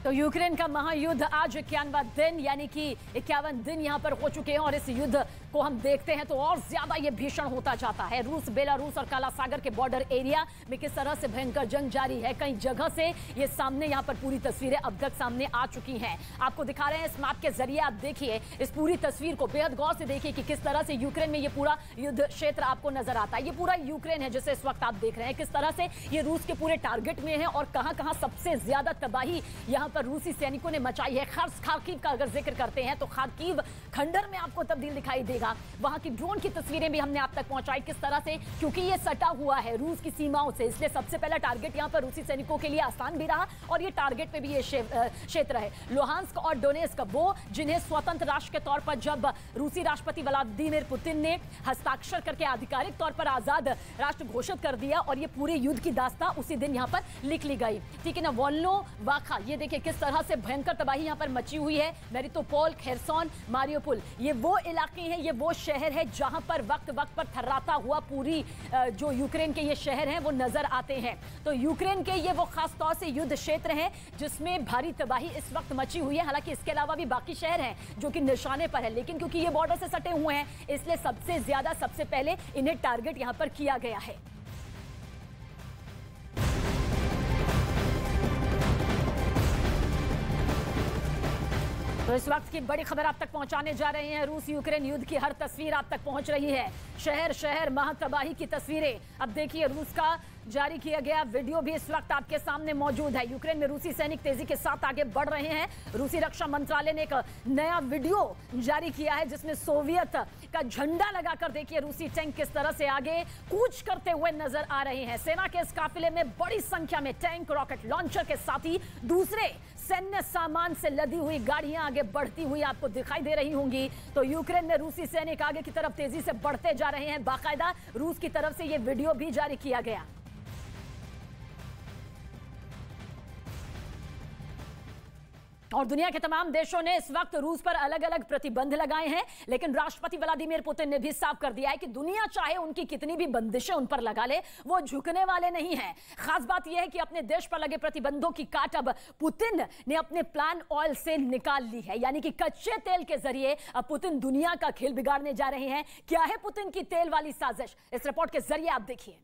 तो यूक्रेन का महायुद्ध आज 51वां दिन यानी कि 51 दिन यहां पर हो चुके हैं और इस युद्ध को हम देखते हैं तो और ज्यादा ये भीषण होता जाता है। रूस, बेलारूस और काला सागर के बॉर्डर एरिया में किस तरह से भयंकर जंग जारी है, कई जगह से ये सामने यहां पर पूरी तस्वीरें अब तक सामने आ चुकी हैं। आपको दिखा रहे हैं इस मैप के जरिए, आप देखिए इस पूरी तस्वीर को बेहद गौर से देखिए कि किस तरह से यूक्रेन में ये पूरा युद्ध क्षेत्र आपको नजर आता है। ये पूरा यूक्रेन है जिसे इस वक्त आप देख रहे हैं, किस तरह से ये रूस के पूरे टारगेट में है और कहां सबसे ज्यादा तबाही यहां पर रूसी सैनिकों ने मचाई है। खास खार्किव का अगर जिक्र करते हैं तो खार्किव खंडर में आपको तब्दील दिखाई देगा। वहां की ड्रोन की तस्वीरें भी हमने आप तक पहुंचाई, किस तरह से, क्योंकि ये सटा हुआ है रूस की सीमाओं से, इसलिए सबसे पहला टारगेट यहां पर रूसी सैनिकों के लिए आसान भी रहा और ये टारगेट पे भी ये क्षेत्र है। लुहांस्क और डोनेस्क, वो जिन्हें स्वतंत्र राष्ट्र के तौर पर जब रूसी राष्ट्रपति व्लादिमीर पुतिन ने हस्ताक्षर करके आधिकारिक तौर पर आजाद राष्ट्र घोषित कर दिया और ये पूरे युद्ध की दास्तां उसी दिन यहां पर लिख ली गई। ठीक है ना। वोल्नोवाखा, ये देखिए किस तरह से भयंकर तबाही यहां पर मची हुई है। मेरिटोपोल, खेरसोन, मारियोपोल, ये वो इलाके हैं, ये वो शहर है जहां पर वक्त वक्त पर थर्राता हुआ पूरी जो यूक्रेन के ये शहर हैं वो नजर आते हैं। तो यूक्रेन के ये वो खास तौर से युद्ध क्षेत्र हैं जिसमें भारी तबाही इस वक्त मची हुई है। हालांकि इसके अलावा भी बाकी शहर हैं जो कि निशाने पर है, लेकिन क्योंकि ये बॉर्डर से सटे हुए हैं इसलिए सबसे ज्यादा सबसे पहले इन्हें टारगेट यहां पर किया गया है। तो इस वक्त की बड़ी खबर आप तक पहुंचाने जा रहे हैं। रूस यूक्रेन युद्ध की हर तस्वीर आप तक पहुंच रही है, शहर शहर महातबाही की तस्वीरें। अब देखिए रूस का जारी किया गया वीडियो भी इस वक्त आपके सामने मौजूद है। यूक्रेन में रूसी सैनिक तेजी के साथ आगे बढ़ रहे हैं। रूसी रक्षा मंत्रालय ने एक नया वीडियो जारी किया है जिसमें सोवियत का झंडा लगाकर देखिए रूसी टैंक किस तरह से आगे कूच करते हुए नजर आ रहे हैं। सेना के इस काफिले में बड़ी संख्या में टैंक, रॉकेट लॉन्चर के साथ ही दूसरे सैन्य सामान से लदी हुई गाड़ियां आगे बढ़ती हुई आपको दिखाई दे रही होंगी। तो यूक्रेन में रूसी सैनिक आगे की तरफ तेजी से बढ़ते जा रहे हैं। बाकायदा रूस की तरफ से यह वीडियो भी जारी किया गया। और दुनिया के तमाम देशों ने इस वक्त रूस पर अलग अलग प्रतिबंध लगाए हैं, लेकिन राष्ट्रपति व्लादिमीर पुतिन ने भी साफ कर दिया है कि दुनिया चाहे उनकी कितनी भी बंदिशें उन पर लगा ले, वो झुकने वाले नहीं हैं। खास बात यह है कि अपने देश पर लगे प्रतिबंधों की काट अब पुतिन ने अपने प्लान ऑयल से निकाल ली है, यानी कि कच्चे तेल के जरिए अब पुतिन दुनिया का खेल बिगाड़ने जा रहे हैं। क्या है पुतिन की तेल वाली साजिश, इस रिपोर्ट के जरिए आप देखिए।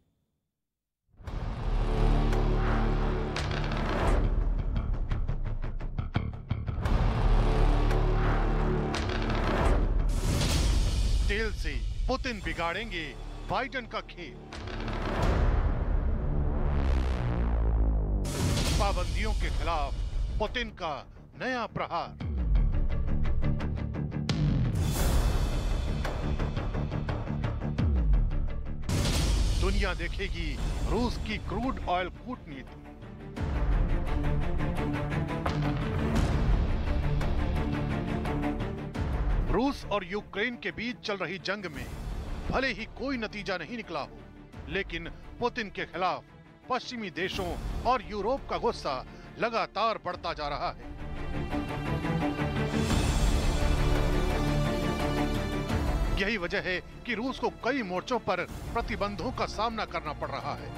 तेल से पुतिन बिगाड़ेंगे बाइडेन का खेल। पाबंदियों के खिलाफ पुतिन का नया प्रहार। दुनिया देखेगी रूस की क्रूड ऑयल कूटनीति। रूस और यूक्रेन के बीच चल रही जंग में भले ही कोई नतीजा नहीं निकला हो, लेकिन पुतिन के खिलाफ पश्चिमी देशों और यूरोप का गुस्सा लगातार बढ़ता जा रहा है। यही वजह है कि रूस को कई मोर्चों पर प्रतिबंधों का सामना करना पड़ रहा है।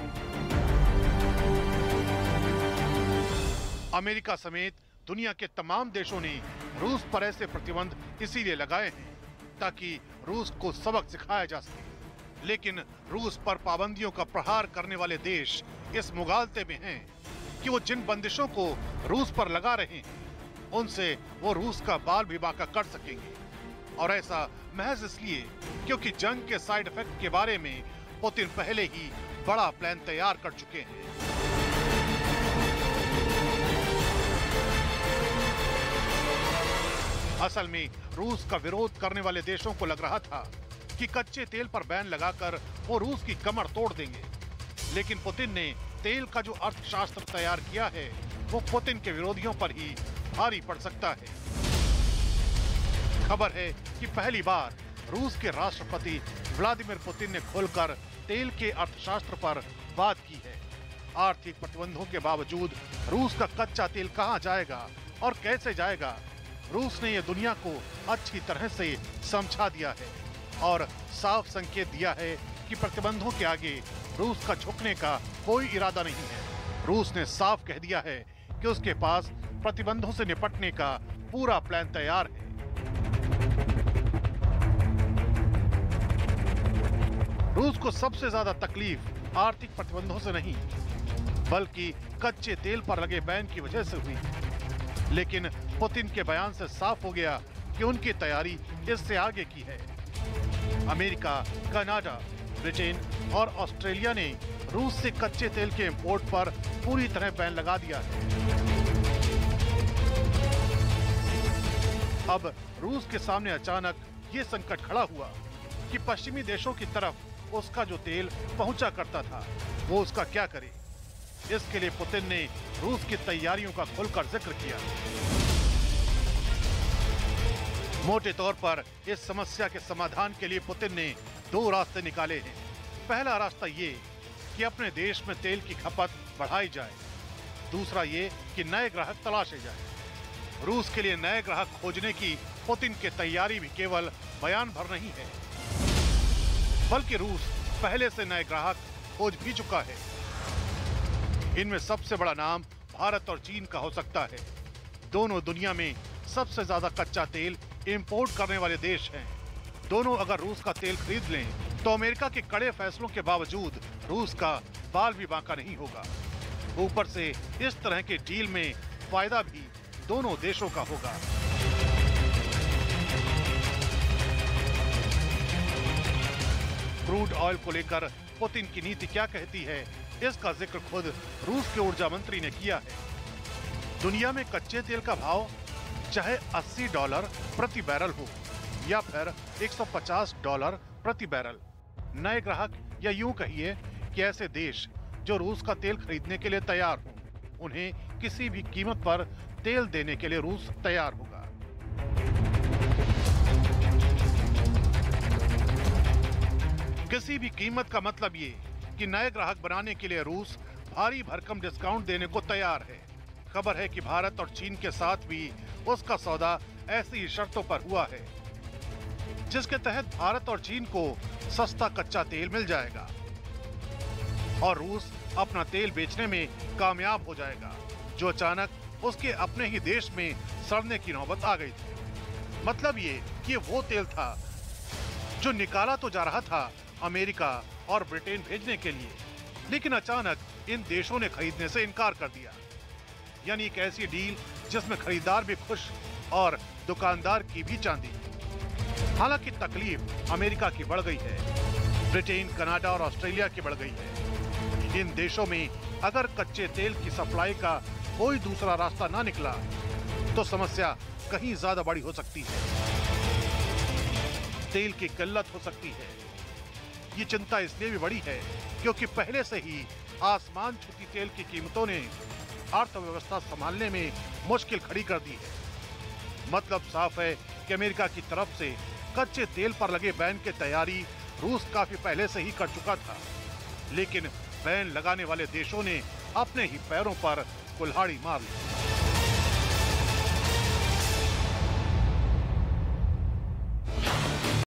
अमेरिका समेत दुनिया के तमाम देशों ने रूस पर ऐसे प्रतिबंध इसीलिए लगाए हैं ताकि रूस को सबक सिखाया जा सके। लेकिन रूस पर पाबंदियों का प्रहार करने वाले देश इस मुगालते में हैं कि वो जिन बंदिशों को रूस पर लगा रहे हैं उनसे वो रूस का बाल भी बांका कर सकेंगे, और ऐसा महज इसलिए क्योंकि जंग के साइड इफेक्ट के बारे में पुतिन पहले ही बड़ा प्लान तैयार कर चुके हैं। असल में रूस का विरोध करने वाले देशों को लग रहा था कि कच्चे तेल पर बैन लगाकर वो रूस की कमर तोड़ देंगे, लेकिन पुतिन ने तेल का जो अर्थशास्त्र तैयार किया है वो पुतिन के विरोधियों पर ही भारी पड़ सकता है। खबर है कि पहली बार रूस के राष्ट्रपति व्लादिमीर पुतिन ने खुलकर तेल के अर्थशास्त्र पर बात की है। आर्थिक प्रतिबंधों के बावजूद रूस का कच्चा तेल कहां जाएगा और कैसे जाएगा, रूस ने यह दुनिया को अच्छी तरह से समझा दिया है और साफ संकेत दिया है कि प्रतिबंधों के आगे रूस का झुकने का कोई इरादा नहीं है। रूस ने साफ कह दिया है कि उसके पास प्रतिबंधों से निपटने का पूरा प्लान तैयार है। रूस को सबसे ज्यादा तकलीफ आर्थिक प्रतिबंधों से नहीं, बल्कि कच्चे तेल पर लगे बैन की वजह से हुई। लेकिन पुतिन के बयान से साफ हो गया कि उनकी तैयारी इससे आगे की है। अमेरिका, कनाडा, ब्रिटेन और ऑस्ट्रेलिया ने रूस से कच्चे तेल के इंपोर्ट पर पूरी तरह बैन लगा दिया है। अब रूस के सामने अचानक ये संकट खड़ा हुआ कि पश्चिमी देशों की तरफ उसका जो तेल पहुंचा करता था, वो उसका क्या करे। इसके लिए पुतिन ने रूस की तैयारियों का खुलकर जिक्र किया। मोटे तौर पर इस समस्या के समाधान के लिए पुतिन ने दो रास्ते निकाले हैं। पहला रास्ता ये कि अपने देश में तेल की खपत बढ़ाई जाए। दूसरा ये कि नए ग्राहक तलाशे जाए। रूस के लिए नए ग्राहक खोजने की पुतिन की तैयारी भी केवल बयान भर नहीं है, बल्कि रूस पहले से नए ग्राहक खोज भी चुका है। इनमें सबसे बड़ा नाम भारत और चीन का हो सकता है। दोनों दुनिया में सबसे ज्यादा कच्चा तेल इंपोर्ट करने वाले देश हैं। दोनों अगर रूस का तेल खरीद लें तो अमेरिका के कड़े फैसलों के बावजूद रूस का बाल भी बांका नहीं होगा। ऊपर से इस तरह के डील में फायदा भी दोनों देशों का होगा। क्रूड ऑयल को लेकर पुतिन की नीति क्या कहती है, इसका जिक्र खुद रूस के ऊर्जा मंत्री ने किया है। दुनिया में कच्चे तेल का भाव चाहे $80 प्रति बैरल हो या फिर $150 प्रति बैरल, नए ग्राहक या यूं कहिए कि ऐसे देश जो रूस का तेल खरीदने के लिए तैयार हो, उन्हें किसी भी कीमत पर तेल देने के लिए रूस तैयार होगा। किसी भी कीमत का मतलब ये कि नए ग्राहक बनाने के लिए रूस भारी भरकम डिस्काउंट देने को तैयार है। खबर है कि भारत और चीन के साथ भी उसका सौदा ऐसी शर्तों पर हुआ है, जिसके तहत भारत और चीन को सस्ता कच्चा तेल मिल जाएगा और रूस अपना तेल बेचने में कामयाब हो जाएगा, जो अचानक उसके अपने ही देश में सड़ने की नौबत आ गई थी। मतलब ये कि वो तेल था जो निकाला तो जा रहा था अमेरिका और ब्रिटेन भेजने के लिए, लेकिन अचानक इन देशों ने खरीदने से इनकार कर दिया। यानी एक ऐसी डील जिसमें खरीदार भी खुश और दुकानदार की भी चांदी। हालांकि तकलीफ अमेरिका की बढ़ गई है, ब्रिटेन, कनाडा और ऑस्ट्रेलिया की बढ़ गई है। इन देशों में अगर कच्चे तेल की सप्लाई का कोई दूसरा रास्ता ना निकला तो समस्या कहीं ज्यादा बड़ी हो सकती है। तेल की किल्लत हो सकती है। ये चिंता इसलिए भी बड़ी है क्योंकि पहले से ही आसमान छूती तेल की कीमतों ने अर्थव्यवस्था संभालने में मुश्किल खड़ी कर दी है। मतलब साफ है कि अमेरिका की तरफ से कच्चे तेल पर लगे बैन की तैयारी रूस काफी पहले से ही कर चुका था, लेकिन बैन लगाने वाले देशों ने अपने ही पैरों पर कुल्हाड़ी मार ली।